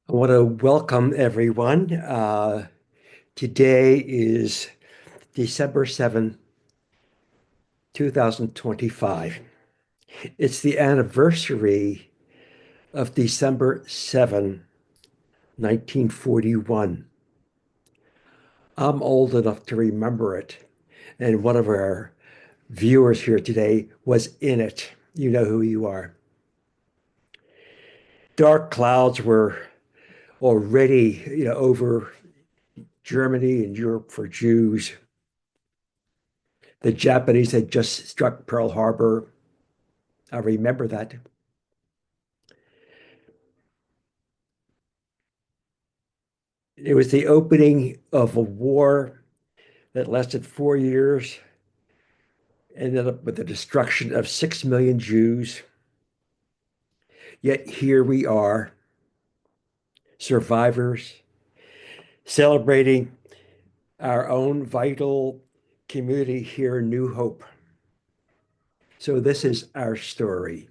I want to welcome everyone. Today is December 7th, 2025. It's the anniversary of December 7, 1941. I'm old enough to remember it, and one of our viewers here today was in it. You know who you are. Dark clouds were already, over Germany and Europe for Jews. The Japanese had just struck Pearl Harbor. I remember that. It was the opening of a war that lasted 4 years, ended up with the destruction of 6 million Jews. Yet here we are, survivors, celebrating our own vital community here in New Hope. So this is our story.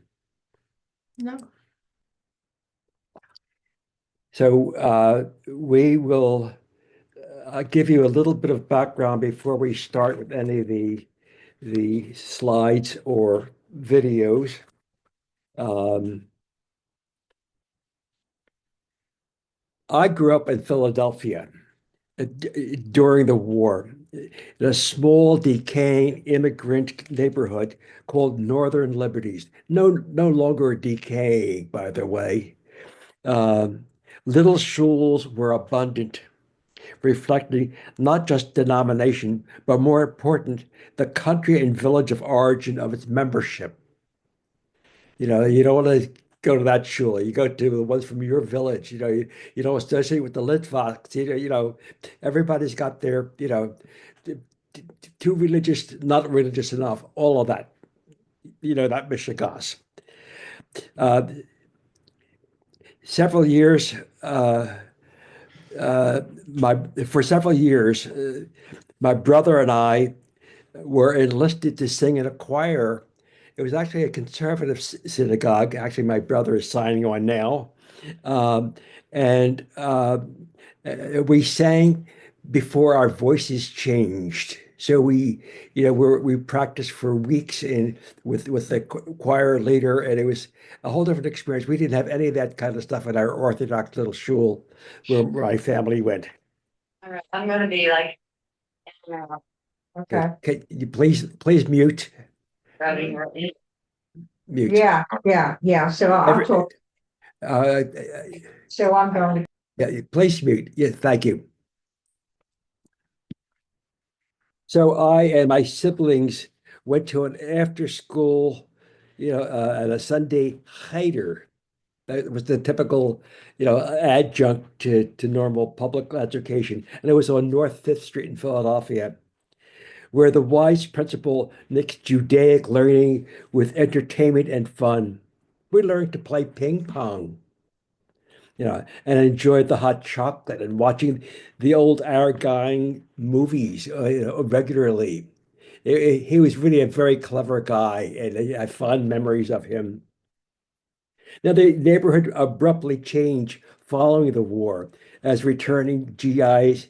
No. So we will give you a little bit of background before we start with any of the slides or videos. I grew up in Philadelphia during the war, in a small, decaying immigrant neighborhood called Northern Liberties. No longer decaying, by the way. Um, Little schools were abundant, reflecting not just denomination, but more important, the country and village of origin of its membership. You don't want to go to that shul. You go to the ones from your village. You don't associate with the Litvaks. Everybody's got their, t- too religious, not religious enough, all of that, that mishigas. Uh, several years, my for several years, my brother and I were enlisted to sing in a choir. It was actually a conservative synagogue. Actually, my brother is signing on now. Um, and we sang before our voices changed. So we practiced for weeks in with the choir leader, and it was a whole different experience. We didn't have any of that kind of stuff in our Orthodox little shul where my family went. All right. I'm gonna be like, yeah, Okay, okay. can you please mute Running, running. mute. Yeah. So I'll Every talk. uh, So I'm going to. yeah, please mute. Yeah, thank you. So I and my siblings went to an after school, at a Sunday cheder. That was the typical, adjunct to normal public education. And it was on North Fifth Street in Philadelphia, where the wise principal mixed Judaic learning with entertainment and fun. We learned to play ping pong, and enjoyed the hot chocolate and watching the old Aragon movies, regularly. He was really a very clever guy, and I have fond memories of him. Now, the neighborhood abruptly changed following the war as returning GIs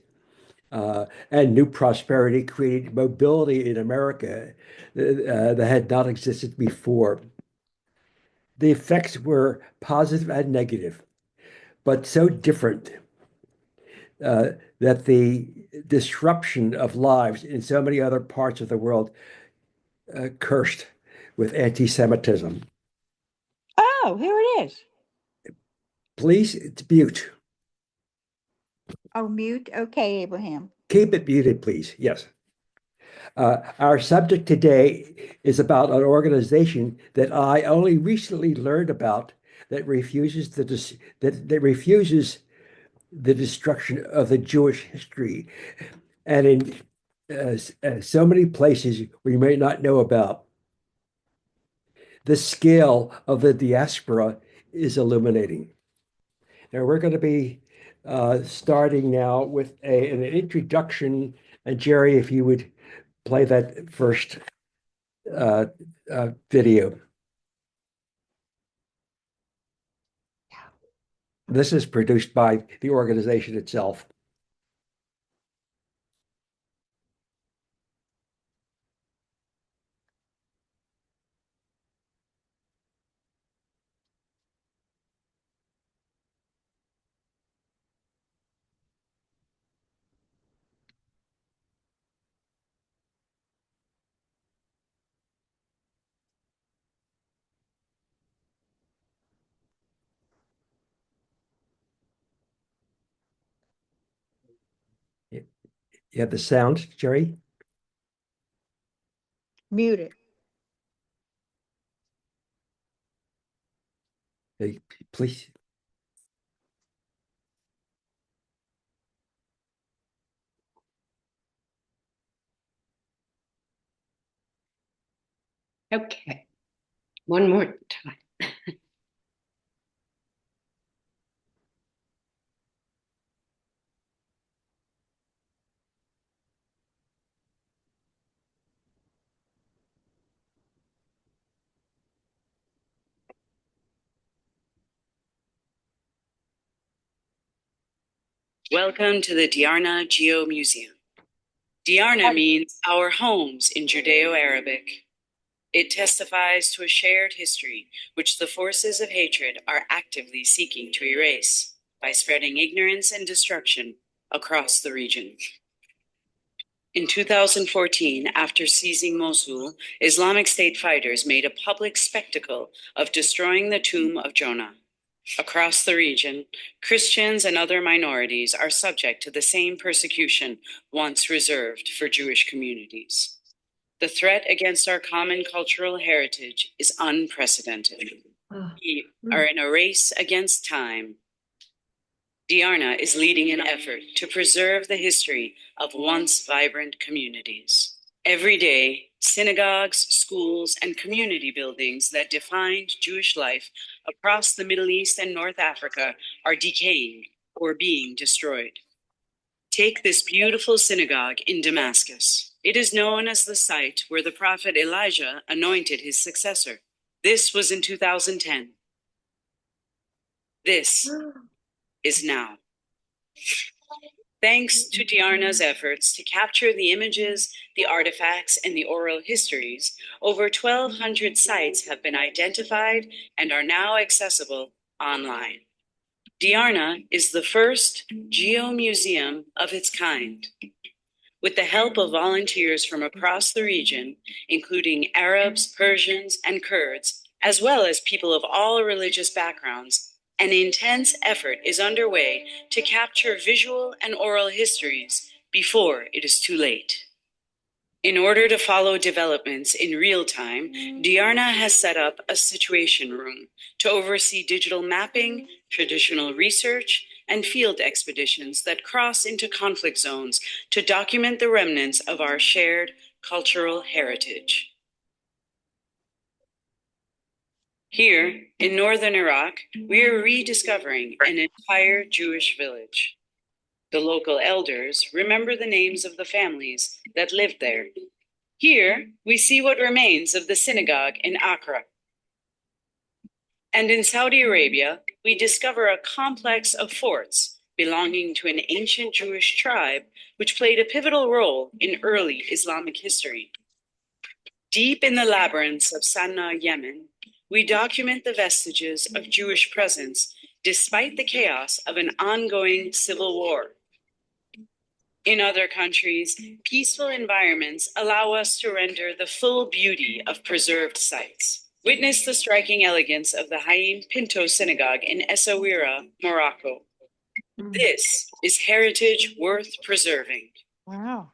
and new prosperity created mobility in America that had not existed before. The effects were positive and negative, but so different uh, that the disruption of lives in so many other parts of the world cursed with anti-Semitism. Oh, here it is. Please, it's mute. Oh, mute. Okay, Abraham. Keep it muted, please. Yes. Our subject today is about an organization that I only recently learned about that refuses that refuses the destruction of the Jewish history, and in so many places we may not know about. The scale of the diaspora is illuminating. Now we're going to be starting now with an introduction. And Jerry, if you would play that first uh, video. This is produced by the organization itself. You have the sound, Jerry? Mute it. Hey, please. Okay, one more time. Welcome to the Diarna Geo Museum. Diarna means our homes in Judeo-Arabic. It testifies to a shared history which the forces of hatred are actively seeking to erase by spreading ignorance and destruction across the region. In 2014, after seizing Mosul, Islamic State fighters made a public spectacle of destroying the tomb of Jonah. Across the region, Christians and other minorities are subject to the same persecution once reserved for Jewish communities. The threat against our common cultural heritage is unprecedented. We are in a race against time. Diarna is leading an effort to preserve the history of once vibrant communities. Every day, synagogues, schools, and community buildings that defined Jewish life across the Middle East and North Africa are decaying or being destroyed. Take this beautiful synagogue in Damascus. It is known as the site where the prophet Elijah anointed his successor. This was in 2010. This is now. Thanks to Diarna's efforts to capture the images, the artifacts, and the oral histories, over 1,200 sites have been identified and are now accessible online. Diarna is the first geo-museum of its kind. With the help of volunteers from across the region, including Arabs, Persians, and Kurds, as well as people of all religious backgrounds, an intense effort is underway to capture visual and oral histories before it is too late. In order to follow developments in real time, Diarna has set up a situation room to oversee digital mapping, traditional research, and field expeditions that cross into conflict zones to document the remnants of our shared cultural heritage. Here, in northern Iraq, we are rediscovering an entire Jewish village. The local elders remember the names of the families that lived there. Here, we see what remains of the synagogue in Accra. And in Saudi Arabia, we discover a complex of forts belonging to an ancient Jewish tribe which played a pivotal role in early Islamic history. Deep in the labyrinths of Sana'a, Yemen, we document the vestiges of Jewish presence despite the chaos of an ongoing civil war. In other countries, peaceful environments allow us to render the full beauty of preserved sites. Witness the striking elegance of the Haim Pinto Synagogue in Essaouira, Morocco. This is heritage worth preserving. Wow.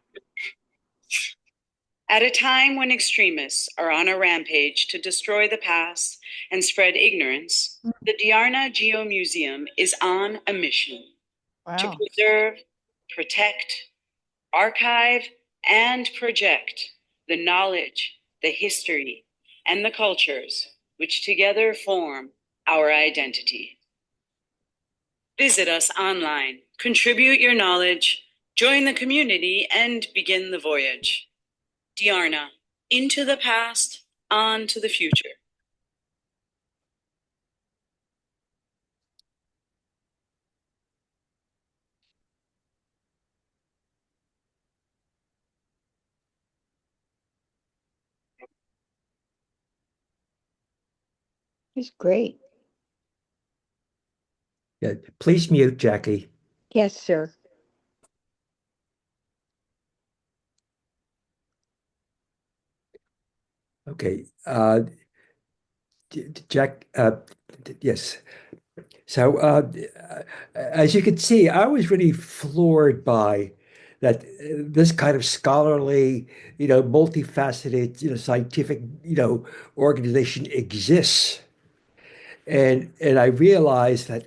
At a time when extremists are on a rampage to destroy the past and spread ignorance, the Diarna Geo Museum is on a mission to Wow. preserve, protect, archive, and project the knowledge, the history, and the cultures which together form our identity. Visit us online, contribute your knowledge, join the community, and begin the voyage. Diarna, into the past, on to the future. It's great. Yeah, please mute, Jackie. Yes, sir. Okay. Jack, yes. So, as you can see, I was really floored by that this kind of scholarly, multifaceted, scientific, organization exists. And I realized that,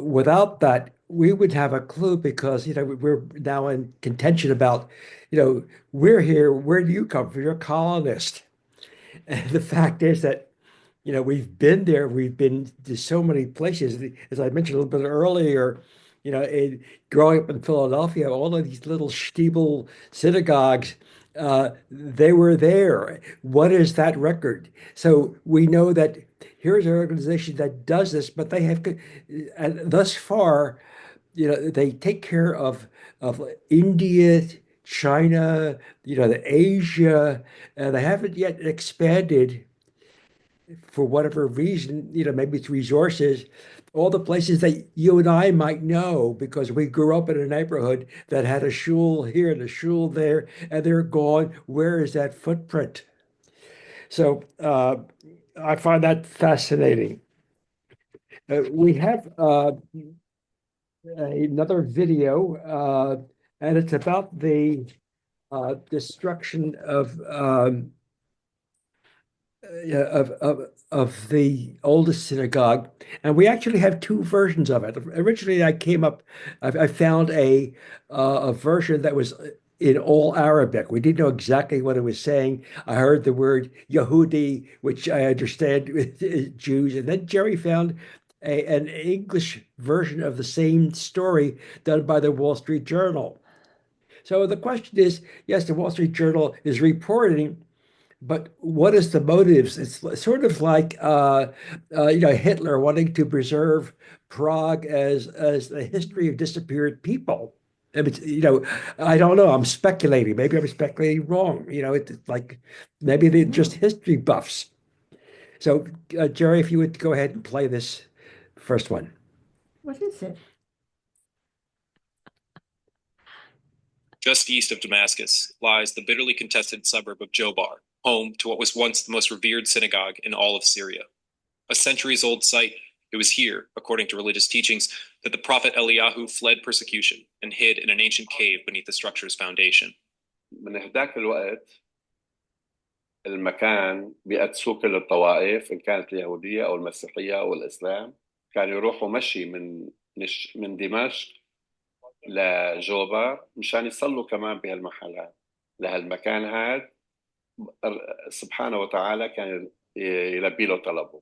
without that, we would have a clue because, we're now in contention about, we're here, where do you come from? You're a colonist. And the fact is that we've been there. We've been to so many places. As I mentioned a little bit earlier, growing up in Philadelphia, all of these little steeple synagogues, they were there. What is that record? So we know that here's an organization that does this, but they have, and thus far, they take care of India, China, the Asia, and they haven't yet expanded for whatever reason, maybe it's resources, all the places that you and I might know because we grew up in a neighborhood that had a shul here and a shul there, and they're gone. Where is that footprint? So I find that fascinating. We have another video, and it's about the destruction of the oldest synagogue, and we actually have two versions of it. Originally, I found a version that was in all Arabic. We didn't know exactly what it was saying. I heard the word Yehudi, which I understand is Jews, and then Jerry found an English version of the same story done by the Wall Street Journal. So the question is, yes, the Wall Street Journal is reporting. But what is the motives? It's sort of like Hitler wanting to preserve Prague as a history of disappeared people. And I don't know. I'm speculating. Maybe I'm speculating wrong. It's like maybe they're just history buffs. So, Jerry, if you would go ahead and play this first one. What is it? Just east of Damascus lies the bitterly contested suburb of Jobar, home to what was once the most revered synagogue in all of Syria. A centuries-old site, it was here, according to religious teachings, that the prophet Eliyahu fled persecution and hid in an ancient cave beneath the structure's foundation. من هداك الوقت المكان بيقدسوه كل الطوائف إن كانت اليهودية أو المسيحية أو الإسلام كانوا يروحوا مشي من دمشق لجوبر مشان يصلوا كمان بهالمحل لهالمكان هذا سبحانه وتعالى كان يلبي له طلبه.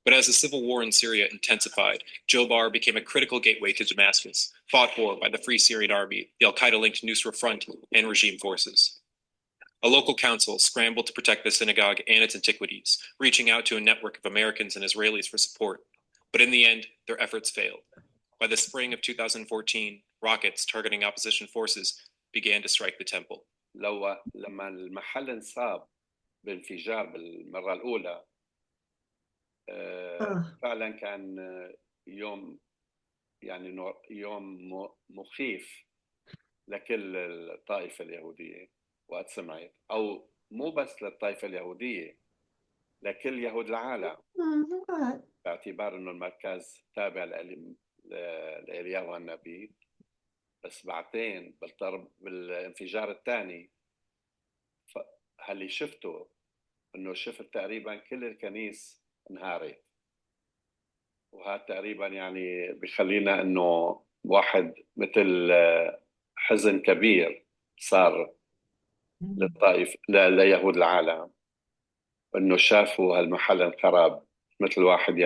But as the civil war in Syria intensified, Jobar became a critical gateway to Damascus, fought for by the Free Syrian Army, the al-Qaeda-linked Nusra Front, and regime forces. A local council scrambled to protect the synagogue and its antiquities, reaching out to a network of Americans and Israelis for support. But in the end, their efforts failed. By the spring of 2014, rockets targeting opposition forces began to strike the temple. لما المحل انصاب بانفجار بالمرة الأولى فعلا كان يوم يوم مخيف لكل الطائفة اليهودية وقت سمعت أو مو بس للطائفة اليهودية لكل يهود العالم باعتبار إنه المركز تابع لإلياهو النبي. بس بعدين بالانفجار الثاني اللي شفته إنه شفت تقريبا كل الكنيس انهارت، وهذا تقريبا بيخلينا إنه واحد مثل حزن كبير صار للطائف ليهود العالم إنه شافوا هالمحل انخرب مثل واحد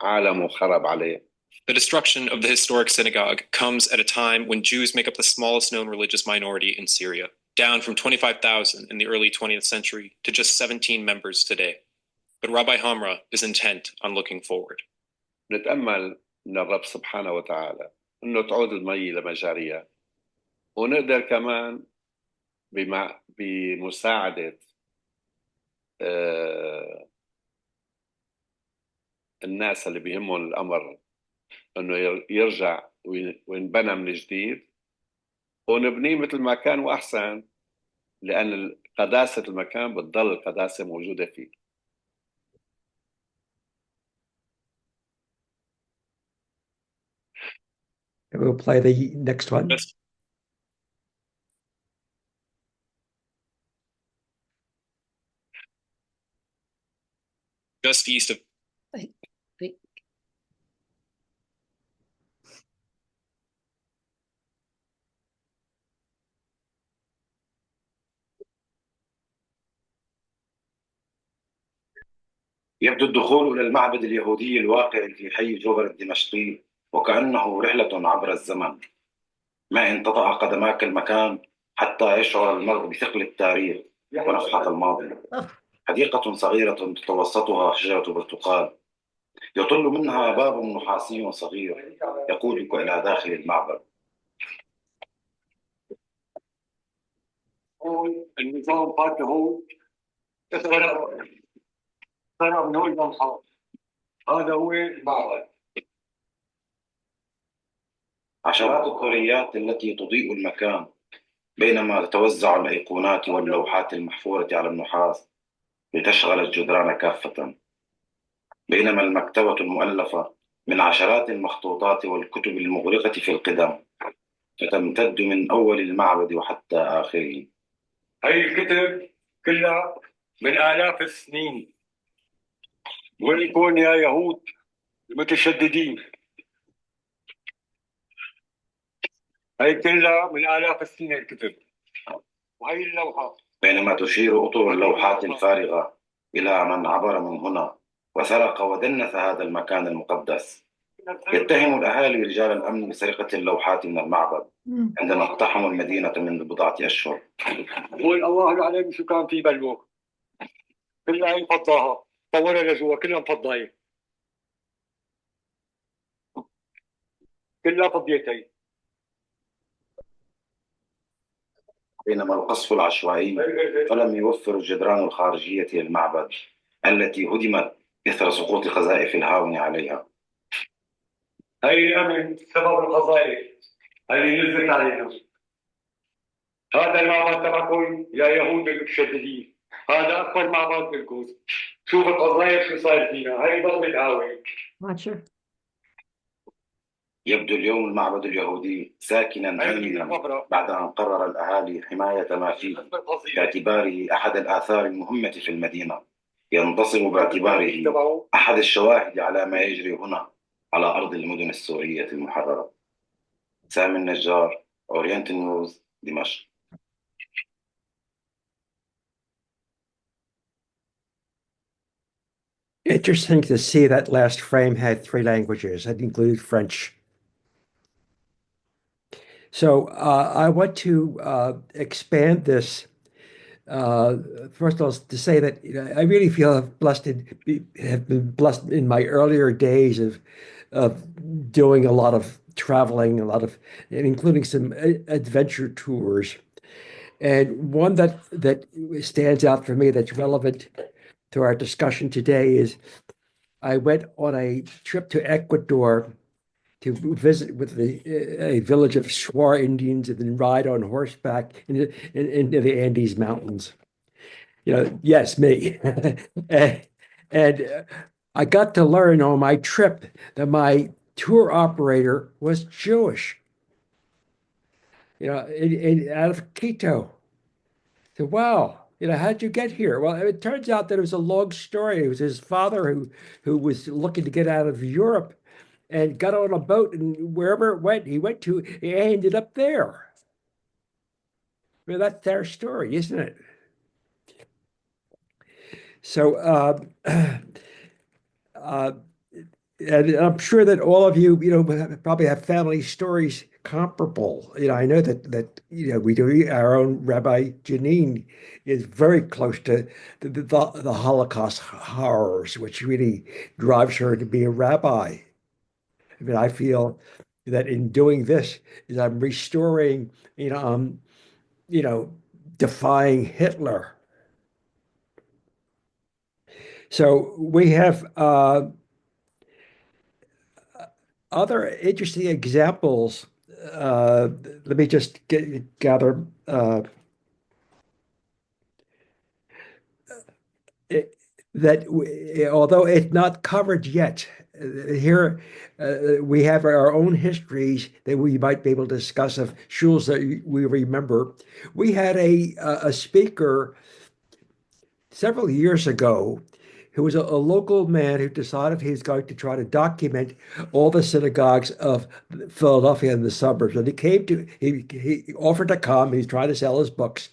عالمه خرب عليه. The destruction of the historic synagogue comes at a time when Jews make up the smallest known religious minority in Syria, down from 25,000 in the early 20th century to just 17 members today. But Rabbi Hamra is intent on looking forward. نتأمل من الرب سبحانه وتعالى إنه تعود المي لمجاريها ونقدر كمان بمساعدة آه، الناس اللي بيهمهم الأمر إنه يرجع وينبنى من جديد، ونبنيه مثل ما كان وأحسن، لأن قداسة المكان بتضل القداسة موجودة فيه. We'll play the next one. Just, just east of يبدو الدخول إلى المعبد اليهودي الواقع في حي جوبر الدمشقي وكأنه رحلة عبر الزمن. ما إن تطأ قدماك المكان حتى يشعر المرء بثقل التاريخ ونفحة الماضي. حديقة صغيرة تتوسطها شجرة برتقال، يطل منها باب نحاسي صغير يقودك إلى داخل المعبد. النظام فات هون، طلع من هون للحرم. هذا هو المعبد. عشرات الثريات التي تضيء المكان بينما تتوزع الأيقونات واللوحات المحفورة على النحاس لتشغل الجدران كافة، بينما المكتبة المؤلفة من عشرات المخطوطات والكتب المغرقة في القدم فتمتد من أول المعبد وحتى آخره. هي الكتب كلها من آلاف السنين، وينكم يا يهود المتشددين، هي كلها من آلاف السنين الكتب. وهي اللوحة. بينما تشير أطر اللوحات الفارغة إلى من عبر من هنا وسرق ودنس هذا المكان المقدس. يتهم الأهالي رجال الأمن بسرقة اللوحات من المعبد عندما اقتحموا المدينة منذ بضعة أشهر. قول الله العليم شو كان في بلوه، كلها مفضاها، طورها لجوا كلها مفضاية، كلها فضيتين. بينما القصف العشوائي فلم يوفر الجدران الخارجية للمعبد التي هدمت إثر سقوط قذائف الهاون عليها. هي الأمن سبب القذائف اللي نزلت علينا. هذا المعبد تبعكم يا يهود المتشددين، هذا أكبر معبد بالكوز. شوف القذائف شو صاير فينا، هي ضربة قهوة. يبدو اليوم المعبد اليهودي ساكنا آمنا بعد أن قرر الأهالي حماية ما فيه باعتباره أحد الآثار المهمة في المدينة، ينتصب باعتباره أحد الشواهد على ما يجري هنا على أرض المدن السورية المحررة. سامي النجار، أورينت نيوز، دمشق. Interesting to see that last frame had 3 languages. That included French. So I want to expand this. First of all, to say that I really feel have been blessed in my earlier days of doing a lot of traveling, including some adventure tours. And one that stands out for me that's relevant to our discussion today is I went on a trip to Ecuador to visit with a village of Shuar Indians and then ride on horseback into the Andes Mountains. Yes, me. and I got to learn on my trip that my tour operator was Jewish, out of Quito. So, wow, how'd you get here? Well, it turns out that it was a long story. It was his father who was looking to get out of Europe and got on a boat, and wherever he went to, he ended up there. I mean, that's their story, isn't it? So, and I'm sure that all of you, probably have family stories comparable. I know that we do. Our own Rabbi Janine is very close to the Holocaust horrors, which really drives her to be a rabbi. I mean, I feel that in doing this, is I'm restoring, you know, defying Hitler. So we have other interesting examples. Let me just gather it, that although it's not covered yet, here we have our own histories that we might be able to discuss of shuls that we remember. We had a speaker several years ago who was a local man who decided he was going to try to document all the synagogues of Philadelphia and the suburbs. And he offered to come. He's trying to sell his books.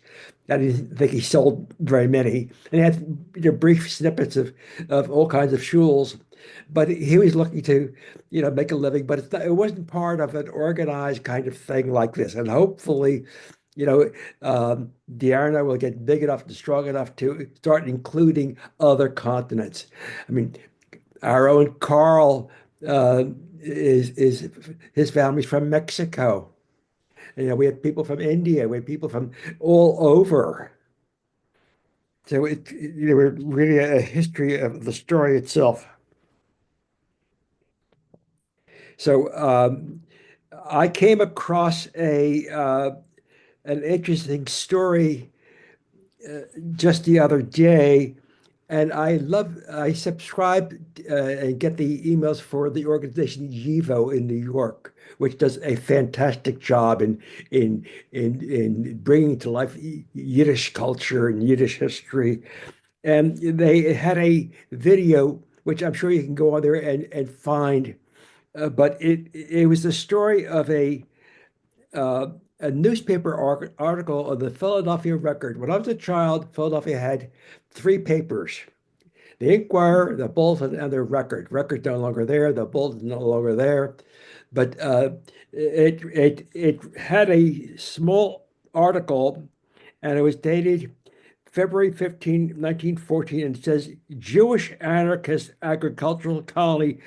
I didn't think he sold very many. And he had brief snippets of all kinds of shuls. But he was looking to, make a living. But it wasn't part of an organized kind of thing like this. And hopefully, you know, Diarna will get big enough and strong enough to start including other continents. I mean, our own Carl is his family's from Mexico. We have people from India. We have people from all over. So we're really a history of the story itself. So I came across an interesting story just the other day, and I subscribe and get the emails for the organization YIVO in New York, which does a fantastic job in bringing to life Yiddish culture and Yiddish history. And they had a video, which I'm sure you can go on there and find, but it was the story of uh, a newspaper article on the Philadelphia Record. When I was a child, Philadelphia had three papers: the Inquirer, the Bulletin, and the Record. Record's no longer there. The Bulletin's no longer there. But it had a small article, and it was dated February 15, 1914, and it says Jewish anarchist agricultural colony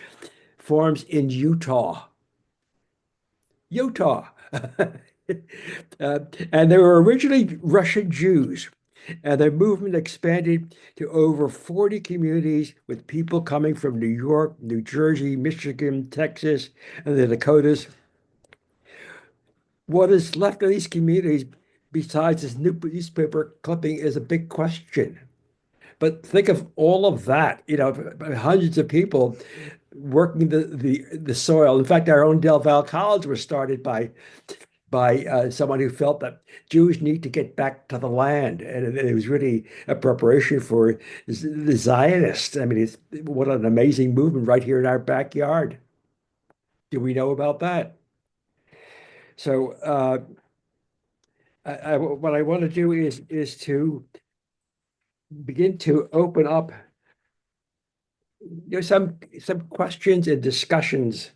forms in Utah. Utah. And they were originally Russian Jews, and their movement expanded to over 40 communities with people coming from New York, New Jersey, Michigan, Texas, and the Dakotas. What is left of these communities besides this new newspaper clipping is a big question. But think of all of that, hundreds of people working the soil. In fact, our own Del Val College was started by someone who felt that Jews need to get back to the land, and it was really a preparation for the Zionists. I mean, what an amazing movement right here in our backyard. Do we know about that? So, what I want to do is to begin to open up, some questions and discussions.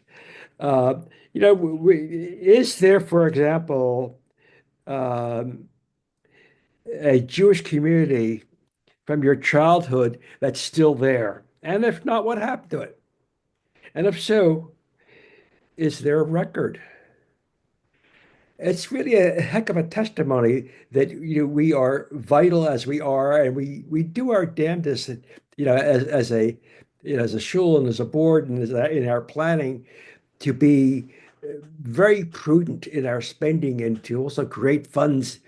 Is there, for example, um, a Jewish community from your childhood that's still there? And if not, what happened to it? And if so, is there a record? It's really a heck of a testimony that we are vital as we are, and we do our damnedest, as a shul and as a board and in our planning to be very prudent in our spending and to also create funds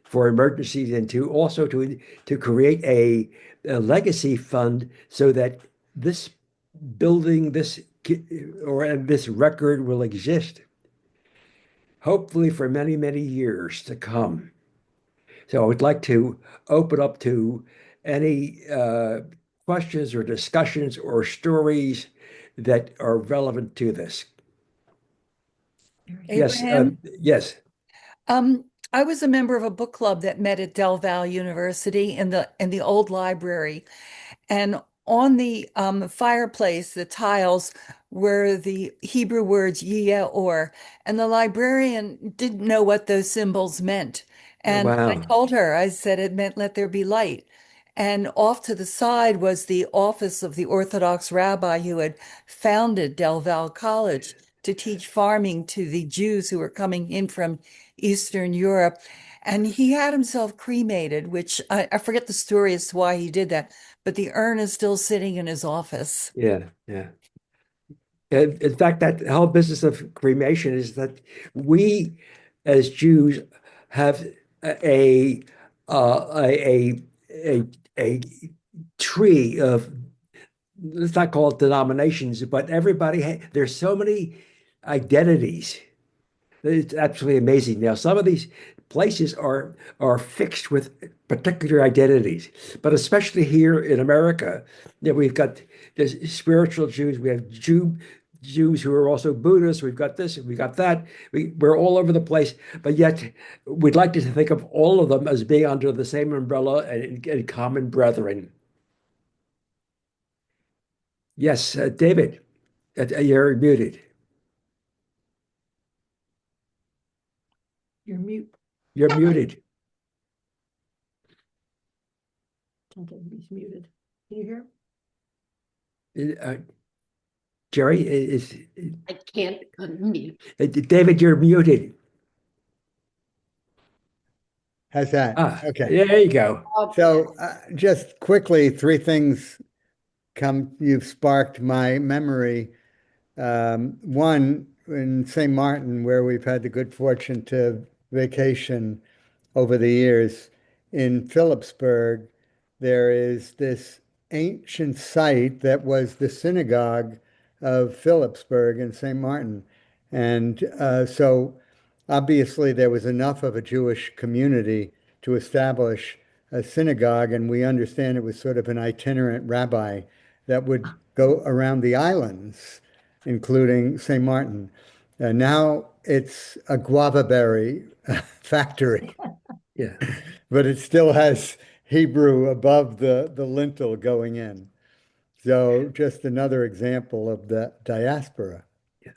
for emergencies and to also to create a legacy fund so that this building, this record will exist, hopefully for many, many years to come. So I would like to open up to any questions or discussions or stories that are relevant to this. Abraham, Yes. I was a member of a book club that met at Del Val University in the old library, and on the fireplace, the tiles were the Hebrew words Yeh or, and the librarian didn't know what those symbols meant. And I Wow. told her, I said it meant let there be light. And off to the side was the office of the Orthodox rabbi who had founded Del Val College. to teach farming to the Jews who were coming in from Eastern Europe. And he had himself cremated, which I forget the story as to why he did that, but the urn is still sitting in his office. Yeah, yeah. And in fact, that whole business of cremation is that we, as Jews, have a a a tree of, let's not call it denominations, but there's so many identities. It's absolutely amazing. Now, some of these places are fixed with particular identities, but especially here in America, we've got the spiritual Jews, we have Jews who are also Buddhists, we've got this, we've got that. We're all over the place, but yet we'd like to think of all of them as being under the same umbrella and common brethren. Yes, David, you're muted. You're mute. You're muted. Okay, he's muted. Can you hear? Jerry is I can't unmute. David, you're muted. How's that? Okay. There you go. So just quickly, three things you've sparked my memory. One, in St. Martin, where we've had the good fortune to vacation over the years, in Phillipsburg, there is this ancient site that was the synagogue of Phillipsburg in St. Martin. And so obviously there was enough of a Jewish community to establish a synagogue, and we understand it was sort of an itinerant rabbi that would go around the islands, including St. Martin. Now it's a guava berry factory. Yeah. But it still has Hebrew above the lintel going in. So just another example of the diaspora.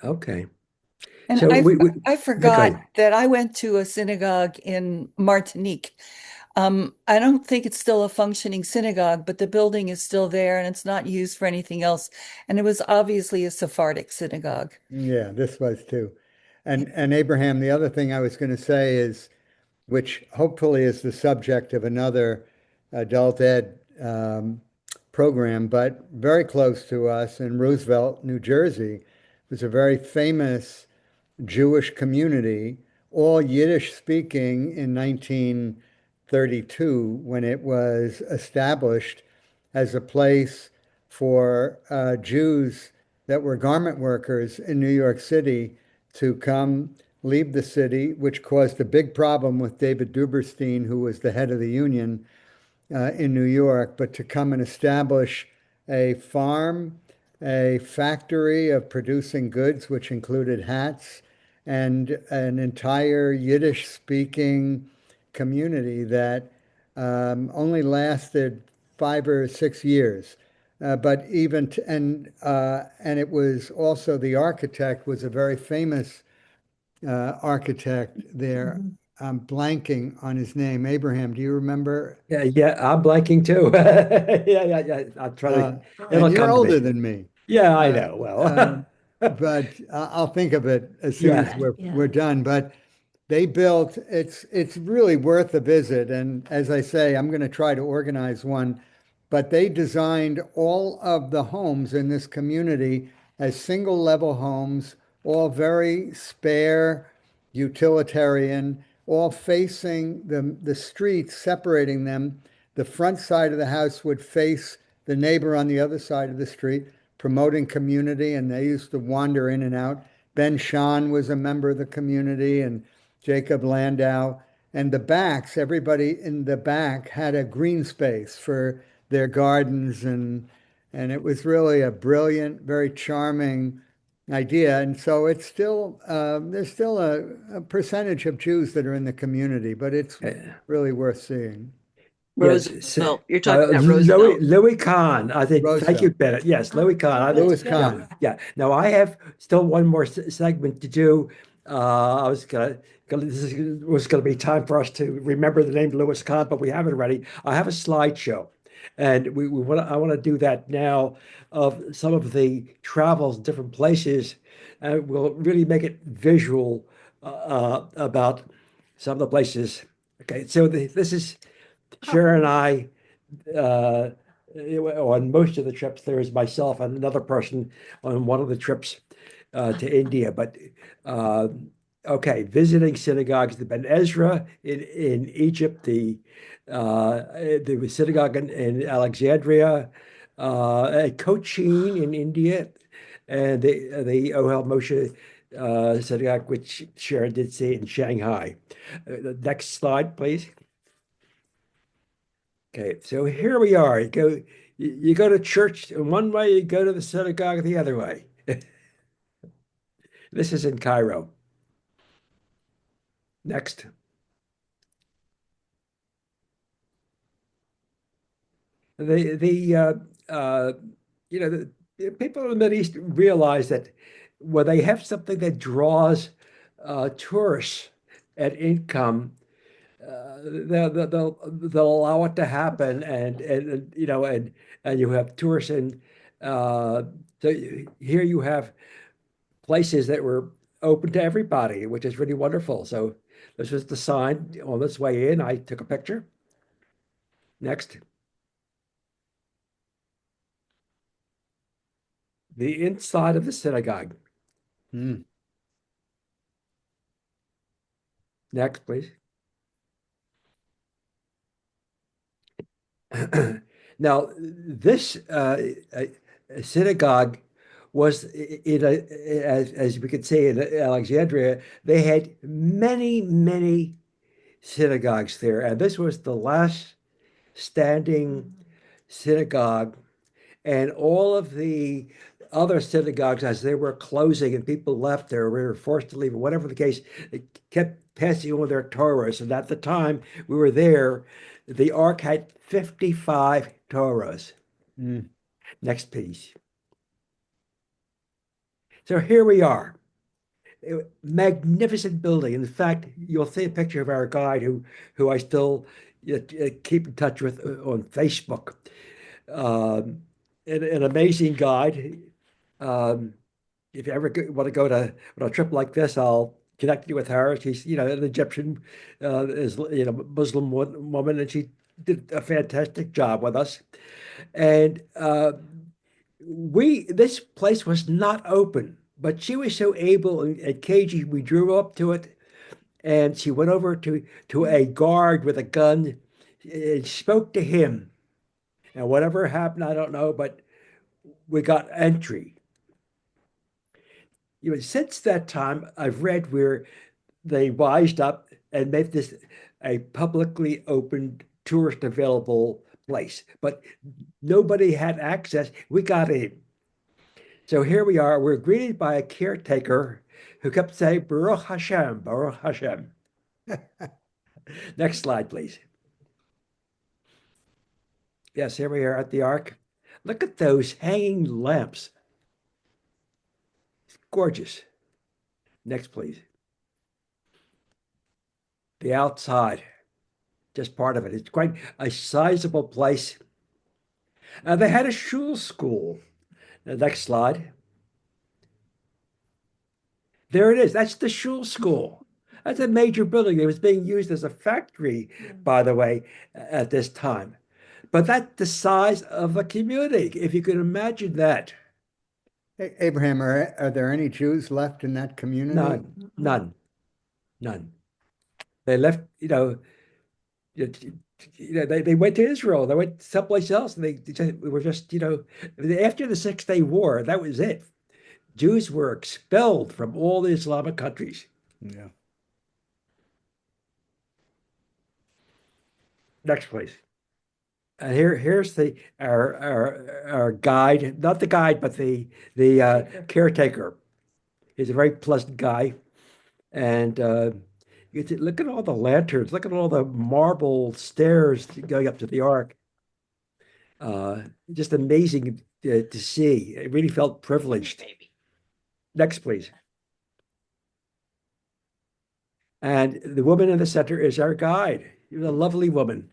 Okay. And So I forgot that I went to a synagogue in Martinique. I don't think it's still a functioning synagogue, but the building is still there and it's not used for anything else. And it was obviously a Sephardic synagogue. Yeah, this was too. And Abraham, the other thing I was going to say is, which hopefully is the subject of another adult ed program, but very close to us in Roosevelt, New Jersey, was a very famous Jewish community, all Yiddish speaking, in 1932 when it was established as a place for Jews that were garment workers in New York City to come leave the city, which caused a big problem with David Duberstein, who was the head of the union in New York, but to come and establish a farm, a factory of producing goods, which included hats, and an entire Yiddish-speaking community that only lasted 5 or 6 years. But even and it was also, the architect was a very famous architect there. I'm blanking on his name. Abraham, do you remember? Yeah, I'm blanking too. Yeah. I'll try to. And you're older than me. Yeah, I know. Well, but I'll think of it as soon as we're done. But they built, it's really worth a visit. And as I say, I'm going to try to organize one. But they designed all of the homes in this community as single level homes, all very spare, utilitarian, all facing the streets, separating them. The front side of the house would face the neighbor on the other side of the street, promoting community, and they used to wander in and out. Ben Shahn was a member of the community, and Jacob Landau. And the backs, everybody in the back had a green space for their gardens, and it was really a brilliant, very charming idea. And so it's still there's still a percentage of Jews that are in the community, but it's really worth seeing. Roosevelt. You're talking about Roosevelt. Louis Kahn, I think. Roosevelt. Thank you, Bennett. Yes, Louis Kahn. Louis Kahn. Yeah. Now I have still one more segment to do. I was this was gonna be time for us to remember the name Louis Kahn, but we haven't already. I have a slideshow. And I want to do that now of some of the travels, different places, and we'll really make it visual about some of the places. Okay, so this is Sharon and I uh, on most of the trips. There is myself and another person on one of the trips to India. But uh, okay, visiting synagogues, the Ben Ezra in Egypt, the synagogue in Alexandria, at Cochin in India, and the Ohel Moshe synagogue, which Sharon did see in Shanghai. The next slide, please. Okay, so here we are. You go to church in one way, you go to the synagogue the other way. This is in Cairo. Next. The you know the people in the Middle East realize that when they have something that draws tourists and income, they'll allow it to happen, and you know, and you have tourists, and so here you have places that were open to everybody, which is really wonderful. So this was the sign on this way in. I took a picture. Next. The inside of the synagogue. Hmm. Next, please. Now, this synagogue was in as we could say in Alexandria, they had many, many synagogues there, and this was the last standing synagogue, and all of the other synagogues, as they were closing and people left there, we were forced to leave, or whatever the case, they kept passing on their Torahs. And at the time we were there, the Ark had 55 Torahs. Mm. Next piece. So here we are. Magnificent building. In fact, you'll see a picture of our guide who I still keep in touch with on Facebook. An amazing guide. If you ever want to go to on a trip like this, I'll connect you with her. She's, you know, an Egyptian, is, you know, Muslim woman, and she did a fantastic job with us. And this place was not open, but she was so able. At KG, we drove up to it, and she went over to a guard with a gun and spoke to him. And whatever happened, I don't know, but we got entry. You know, since that time, I've read where they wised up and made this a publicly open tourist available place, but nobody had access. We got in. So here we are. We're greeted by a caretaker who kept saying, Baruch Hashem, Baruch Hashem. Next slide, please. Yes, here we are at the Ark. Look at those hanging lamps. It's gorgeous. Next, please. The outside, just part of it. It's quite a sizable place. They had a shul school. The next slide. There it is. That's the shul school. That's a major building. It was being used as a factory, by the way, at this time. But that's the size of the community, if you can imagine that. Hey, Abraham, are there any Jews left in that community? None, none, none. They left, they went to Israel. They went someplace else, and they were just, after the 6 Day War, that was it. Jews were expelled from all the Islamic countries. Yeah. Next, please. And here's our guide, not the guide, but the caretaker. He's a very pleasant guy, and look at all the lanterns. Look at all the marble stairs going up to the Ark. Just amazing to see. I really felt privileged. Next, please. And the woman in the center is our guide. She was a lovely woman.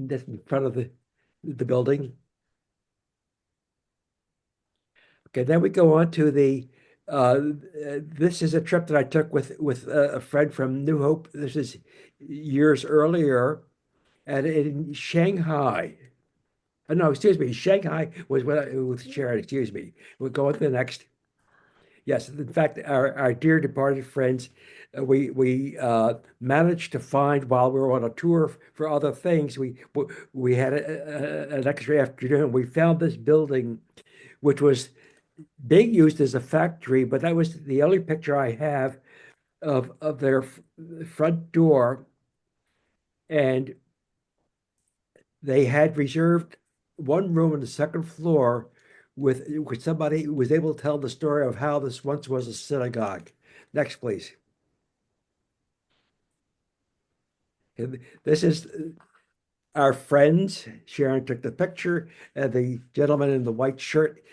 That's in front of the building. Okay, then we go on to this is a trip that I took with a friend from New Hope. This is years earlier, and in Shanghai. No, excuse me. Shanghai was with Sharon. Excuse me. We'll go on to the next. Yes, in fact, our dear departed friends, we managed to find while we were on a tour for other things. We had an extra afternoon. We found this building, which was being used as a factory, but that was the only picture I have of their front door, and they had reserved one room on the second floor with somebody who was able to tell the story of how this once was a synagogue. Next, please. And this is our friends. Sharon took the picture, and the gentleman in the white shirt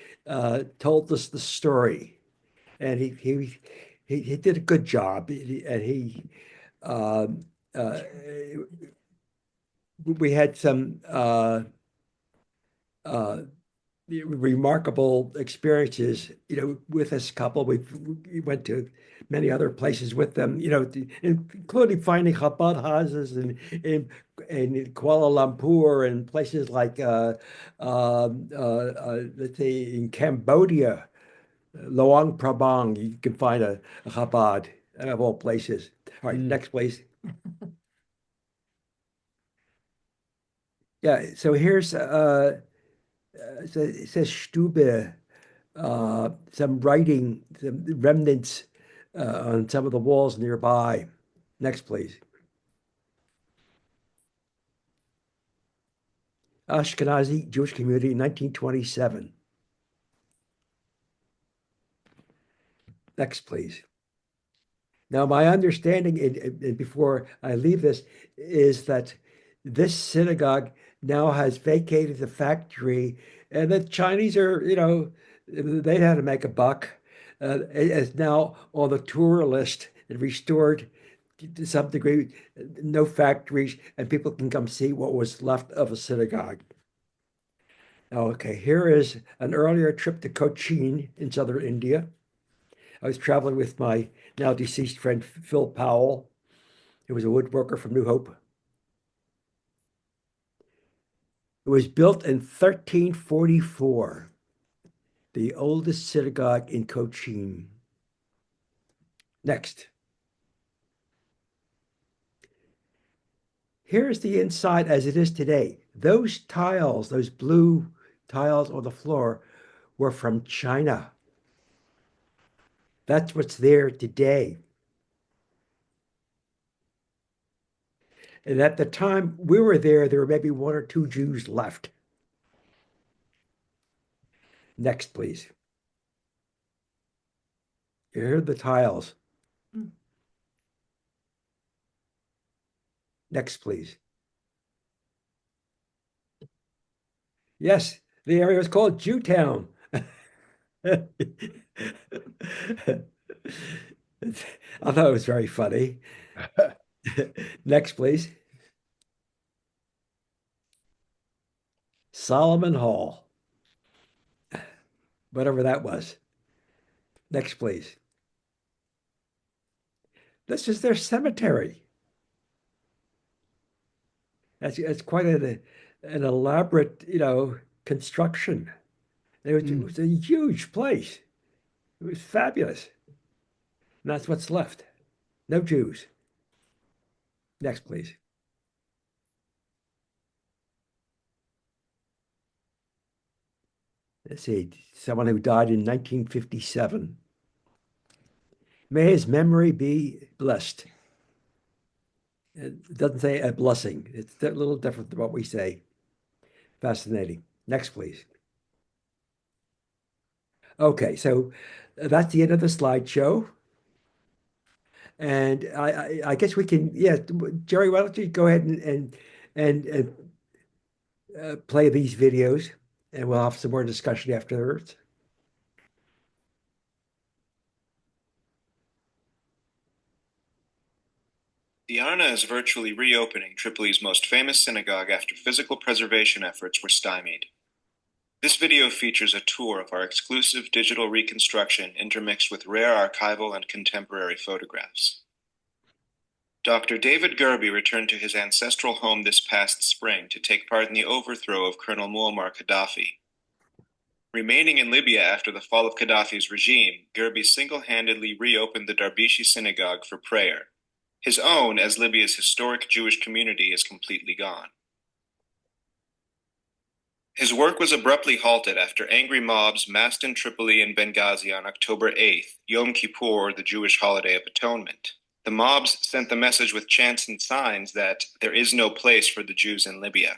told us the story, and he did a good job, and we had some remarkable experiences, with this couple. We went to many other places with them, including finding Chabad houses in Kuala Lumpur and places like, let's say, in Cambodia, Luang Prabang. You can find a Chabad of all places. All right, next, please. Yeah, so here's it says Stube, some writing, some remnants on some of the walls nearby. Next, please. Ashkenazi Jewish community, 1927. Next, please. Now, my understanding, and before I leave this, is that this synagogue now has vacated the factory, and the Chinese are, they know how to make a buck. It's now on the tour list and restored to some degree, no factories, and people can come see what was left of a synagogue. Okay, here is an earlier trip to Cochin in southern India. I was traveling with my now deceased friend Phil Powell, who was a woodworker from New Hope. It was built in 1344, the oldest synagogue in Cochin. Next. Here's the inside as it is today. Those tiles, those blue tiles on the floor, were from China. That's what's there today. And at the time we were there were maybe one or two Jews left. Next, please. Here are the tiles. Next, please. Yes, the area was called Jewtown. I thought it was very funny. Next, please. Solomon Hall. Whatever that was. Next, please. This is their cemetery. That's quite an elaborate, construction. It was a huge place. It was fabulous. And that's what's left. No Jews. Next, please. Let's see, someone who died in 1957. May his memory be blessed. It doesn't say a blessing. It's a little different than what we say. Fascinating. Next, please. Okay, so that's the end of the slideshow. And I guess we can, Jerry, why don't you go ahead and play these videos, and we'll have some more discussion afterwards. Diarna is virtually reopening Tripoli's most famous synagogue after physical preservation efforts were stymied. This video features a tour of our exclusive digital reconstruction intermixed with rare archival and contemporary photographs. Dr. David Gerby returned to his ancestral home this past spring to take part in the overthrow of Colonel Muammar Gaddafi. Remaining in Libya after the fall of Gaddafi's regime, Gerby single-handedly reopened the Darbishi synagogue for prayer. His own, as Libya's historic Jewish community is completely gone. His work was abruptly halted after angry mobs massed in Tripoli and Benghazi on October 8th, Yom Kippur, the Jewish holiday of atonement. The mobs sent the message with chants and signs that there is no place for the Jews in Libya.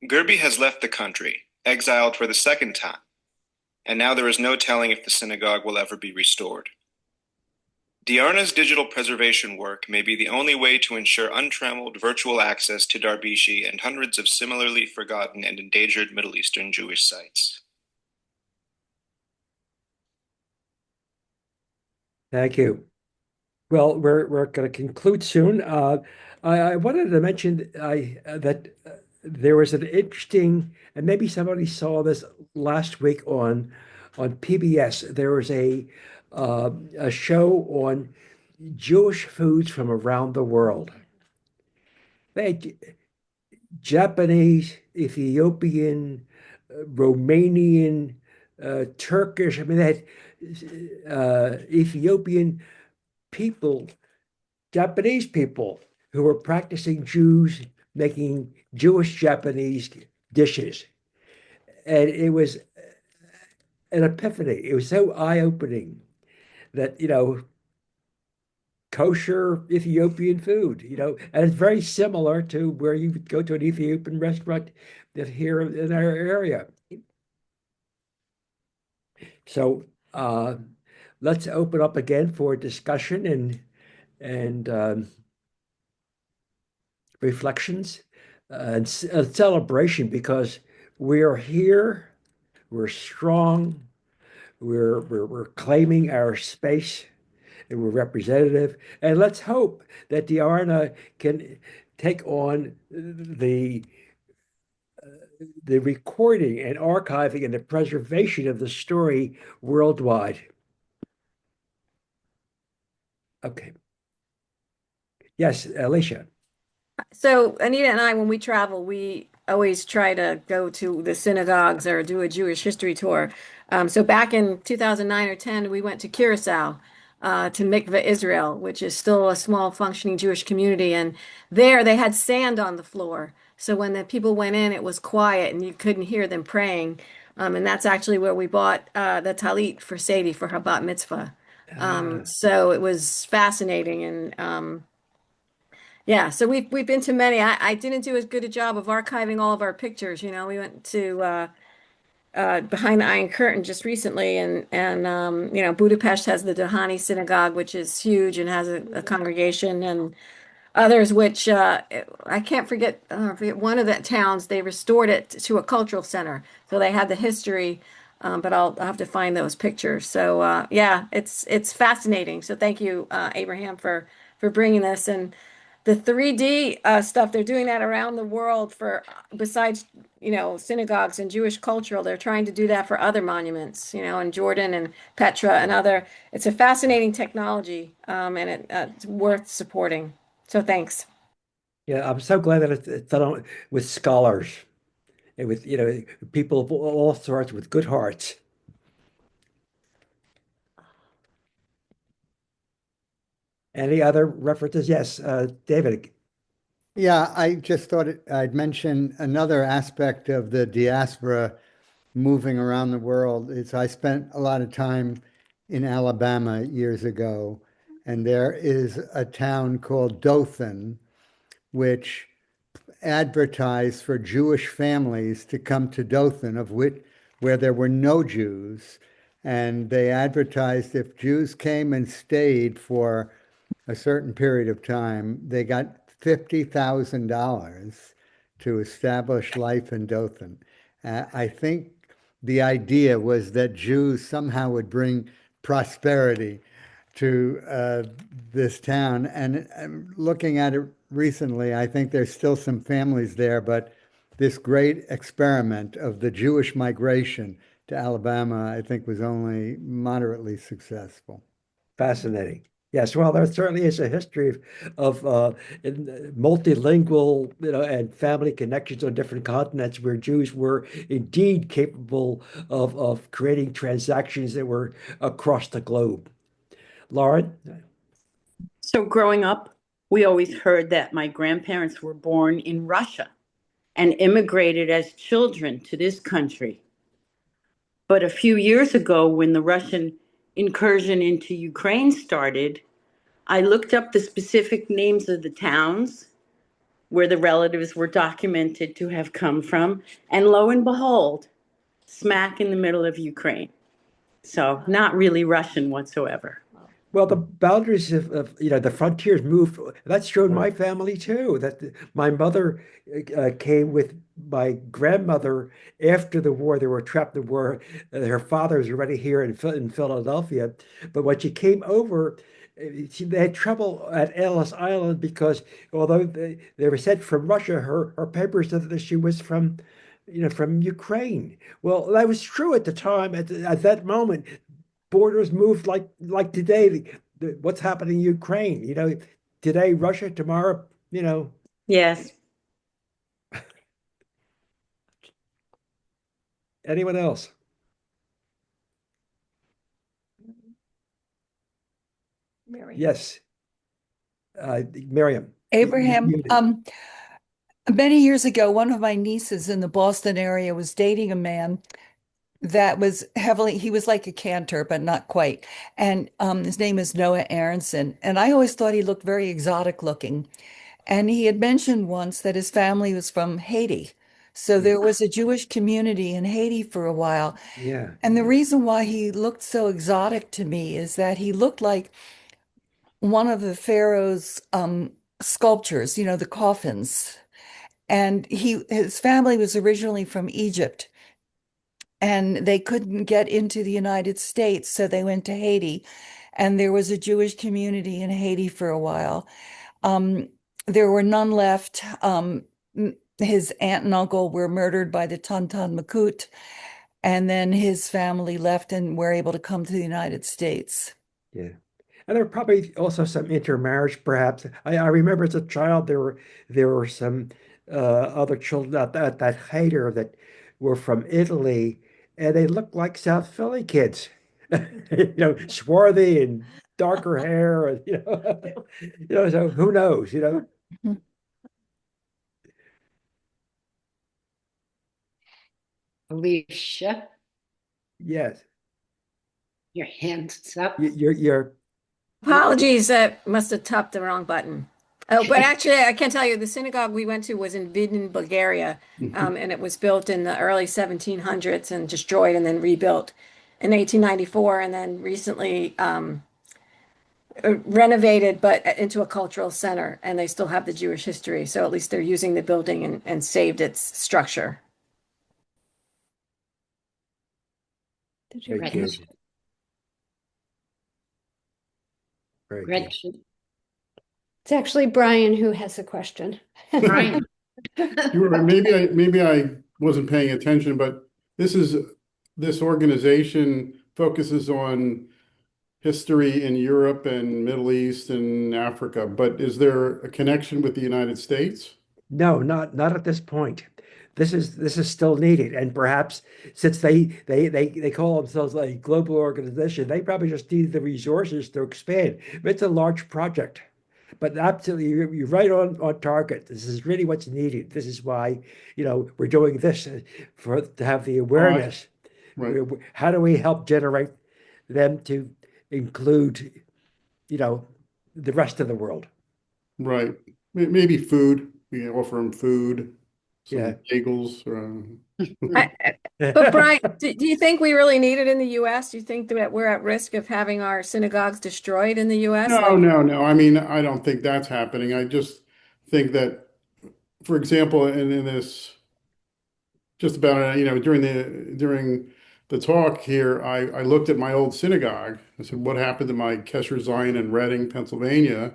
Gerby has left the country, exiled for the second time, and now there is no telling if the synagogue will ever be restored. Diarna's digital preservation work may be the only way to ensure untrammeled virtual access to Darbishi and hundreds of similarly forgotten and endangered Middle Eastern Jewish sites. Thank you. Well, we're going to conclude soon. I wanted to mention that there was an interesting, and maybe somebody saw this last week on PBS. There was a show on Jewish foods from around the world. They had Japanese, Ethiopian, Romanian, Turkish. I mean, they had Ethiopian people, Japanese people who were practicing Jews making Jewish Japanese dishes. And it was an epiphany. It was so eye-opening that, kosher Ethiopian food, and it's very similar to where you would go to an Ethiopian restaurant here in our area. So let's open up again for discussion and reflections and celebration, because we are here, we're strong, we're claiming our space, and we're representative. And let's hope that Diarna can take on the recording and archiving and the preservation of the story worldwide. Okay. Yes, Alicia. So Anita and I, when we travel, we always try to go to the synagogues or do a Jewish history tour. So back in 2009 or 10, we went to Curacao, to Mikveh Israel, which is still a small functioning Jewish community. And there they had sand on the floor. So when the people went in, it was quiet and you couldn't hear them praying. And that's actually where we bought the talit for Sadie for her bat mitzvah. So it was fascinating. And yeah, so we've been to many. I didn't do as good a job of archiving all of our pictures. We went to behind the Iron Curtain just recently, and Budapest has the Dohani Synagogue, which is huge and has a congregation, and others which I can't forget. Forget one of the towns, they restored it to a cultural center, so they had the history. But I'll have to find those pictures. So yeah, it's fascinating. So thank you, Abraham, for bringing this. And the 3D stuff, they're doing that around the world for, besides, synagogues and Jewish cultural, they're trying to do that for other monuments, in Jordan and Petra and other. It's a fascinating technology, and it's worth supporting. So thanks. Yeah, I'm so glad that it's done with scholars and with, people of all sorts with good hearts. Any other references? Yes, David. Yeah, I just thought I'd mention another aspect of the diaspora moving around the world. Is I spent a lot of time in Alabama years ago, and there is a town called Dothan, which advertised for Jewish families to come to Dothan, where there were no Jews. And they advertised if Jews came and stayed for a certain period of time, they got $50,000 to establish life in Dothan. I think the idea was that Jews somehow would bring prosperity. to this town. And looking at it recently, I think there's still some families there, but this great experiment of the Jewish migration to Alabama, I think, was only moderately successful. Fascinating. Yes, well, there certainly is a history multilingual, and family connections on different continents where Jews were indeed capable of creating transactions that were across the globe. Lauren? So growing up, we always heard that my grandparents were born in Russia and immigrated as children to this country. But a few years ago, when the Russian incursion into Ukraine started, I looked up the specific names of the towns where the relatives were documented to have come from, and lo and behold, smack in the middle of Ukraine. So not really Russian whatsoever. Well, the boundaries of the frontiers moved. That's true in my family too. My mother came with my grandmother after the war. They were trapped in the war. Her father was already here in Philadelphia, but when she came over, they had trouble at Ellis Island because although they were sent from Russia, her papers said that she was from Ukraine. Well, that was true at the time. At that moment, borders moved like today. What's happening in Ukraine? Today Russia, tomorrow, Yes. anyone else? Yes, Miriam. Abraham, You- many years ago, one of my nieces in the Boston area was dating a man that was he was like a cantor, but not quite. And his name is Noah Aronson. And I always thought he looked very exotic looking. And he had mentioned once that his family was from Haiti. So there was a Jewish community in Haiti for a while. yeah. And the reason why he looked so exotic to me is that he looked like one of the pharaoh's sculptures, the coffins. And his family was originally from Egypt, and they couldn't get into the United States, so they went to Haiti. And there was a Jewish community in Haiti for a while. Um, there were none left. His aunt and uncle were murdered by the Tantan Makut, and then his family left and were able to come to the United States. Yeah. And there were probably also some intermarriage, perhaps. I remember as a child there were some other children at that Hader that were from Italy, and they looked like South Philly kids, swarthy and darker hair, and So who knows? Alicia, Yes, your hand's up. you're Apologies, that must have tapped the wrong button. Oh, but actually, I can tell you the synagogue we went to was in Vidin, Bulgaria, and it was built in the early 1700s and destroyed and then rebuilt in 1894, and then recently renovated, but into a cultural center. And they still have the Jewish history, so at least they're using the building and saved its structure. very good. Very good. Gretchen. It's actually Brian who has a question. Brian. Maybe I wasn't paying attention, but this organization focuses on history in Europe and Middle East and Africa, but is there a connection with the United States? No, not at this point. This is still needed, and perhaps since they call themselves a global organization, they probably just need the resources to expand. It's a large project, but absolutely, you're right on target. This is really what's needed. This is why we're doing this to have the awareness. Right. How do we help generate them to include the rest of the world? Right. Maybe food. We offer them food, some Yeah. bagels. But Brian, do you think we really need it in the U.S.? Do you think that we're at risk of having our synagogues destroyed in the U.S.? No. I mean, I don't think that's happening. I just think that, for example, in this, just about during the the talk here, I looked at my old synagogue. I said, what happened to my Kesher Zion in Reading, Pennsylvania,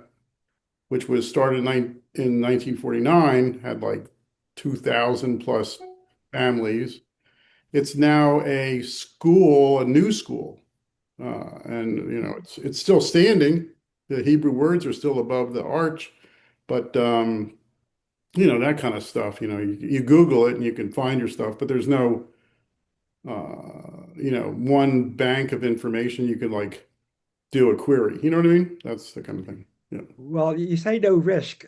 which was started in 1949, had like 2,000 plus families. It's now a school, a new school. And you know, it's still standing. The Hebrew words are still above the arch, but you know, that kind of stuff. You know, you Google it and you can find your stuff, but there's no you know, one bank of information you can like do a query. You know what I mean? That's the kind of thing. Yeah. Well, you say no risk.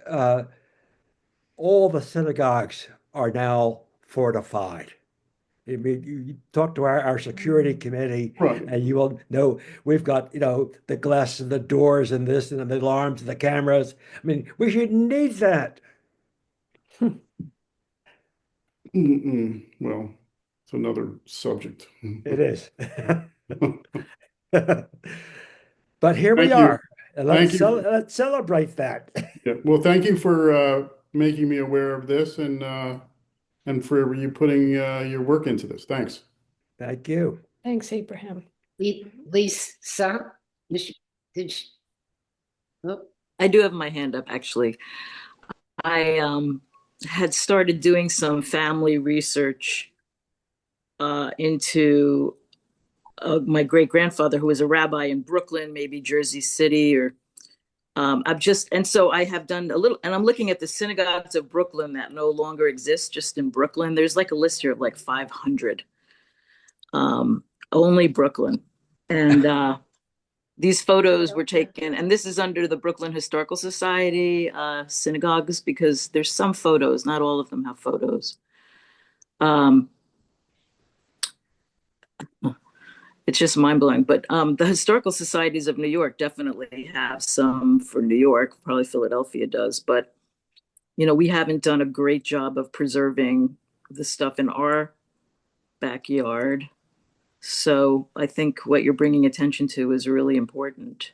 All the synagogues are now fortified. I mean, you talk to our security committee, Right. and you will know we've got, you know, the glass and the doors and this and the alarms and the cameras. I mean, we shouldn't need that. Well, it's another subject. It is. But here we Thank you. are. And Thank you. let's celebrate that. Yeah. Well, thank you for making me aware of this and for you putting your work into this. Thanks. Thank you. Thanks, Abraham. Lisa, did you, oh, I do have my hand up, actually. I had started doing some family research into my great-grandfather, who was a rabbi in Brooklyn, maybe Jersey City, or and so I have done a little, and I'm looking at the synagogues of Brooklyn that no longer exist, just in Brooklyn. There's like a list here of like 500, only Brooklyn. And these photos were taken, and this is under the Brooklyn Historical Society synagogues, because there's some photos, not all of them have photos. It's just mind-blowing. But the historical societies of New York definitely have some for New York. Probably Philadelphia does. But, you know, we haven't done a great job of preserving the stuff in our backyard. So I think what you're bringing attention to is really important.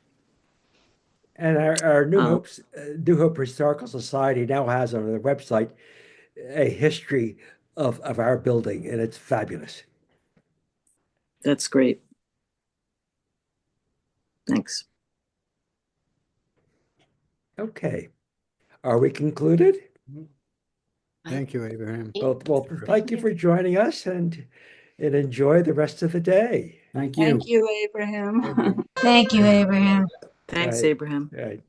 And our New Hope Historical Society now has on their website a history of our building, and it's fabulous. That's great. Thanks. Okay. Are we concluded? Thank you, Abraham. Well, thank you for joining us, and enjoy the rest of the day. Thank you. Thank you, Abraham. thank you, Abraham. Thanks, Right. Abraham. Right.